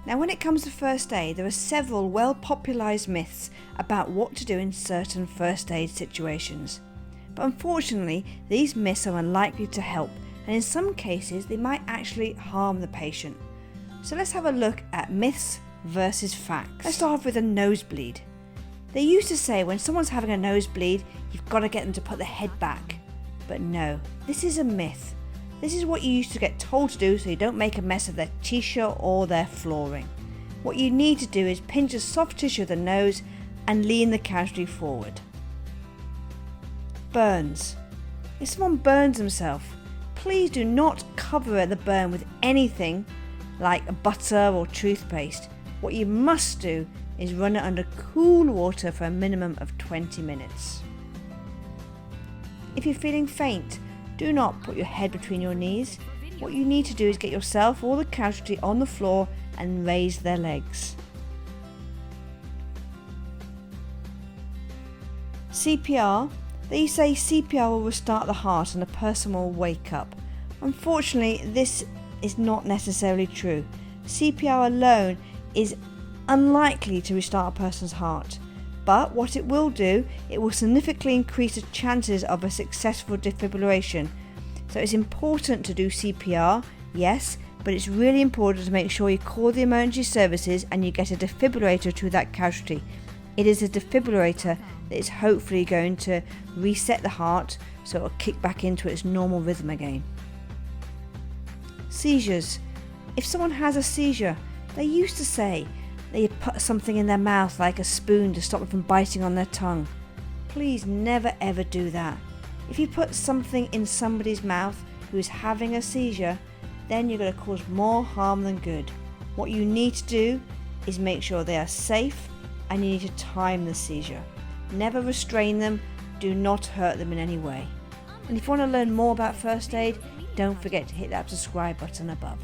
Now when it comes to first aid, there are several well-popularised myths about what to do in certain first aid situations. But unfortunately, these myths are unlikely to help, and in some cases they might actually harm the patient. So let's have a look at myths versus facts. Let's start off with a nosebleed. They used to say when someone's having a nosebleed, you've got to get them to put their head back. But no, this is a myth. This is what you used to get told to do so you don't make a mess of their t-shirt or their flooring. What you need to do is pinch the soft tissue of the nose and lean the casualty forward. Burns. If someone burns themselves, please do not cover the burn with anything like butter or toothpaste. What you must do is run it under cool water for a minimum of 20 minutes. If you're feeling faint, do not put your head between your knees. What you need to do is get yourself or the casualty on the floor and raise their legs. CPR. They say CPR will restart the heart and the person will wake up. Unfortunately, this is not necessarily true. CPR alone is unlikely to restart a person's heart. But what it will do, it will significantly increase the chances of a successful defibrillation. So it's important to do CPR, yes, but it's really important to make sure you call the emergency services and you get a defibrillator to that casualty. It is a defibrillator that is hopefully going to reset the heart so it will kick back into its normal rhythm again. Seizures. If someone has a seizure, they used to say they put something in their mouth like a spoon to stop them from biting on their tongue. Please never ever do that. If you put something in somebody's mouth who is having a seizure, then you're going to cause more harm than good. What you need to do is make sure they are safe and you need to time the seizure. Never restrain them, do not hurt them in any way. And if you want to learn more about first aid, don't forget to hit that subscribe button above.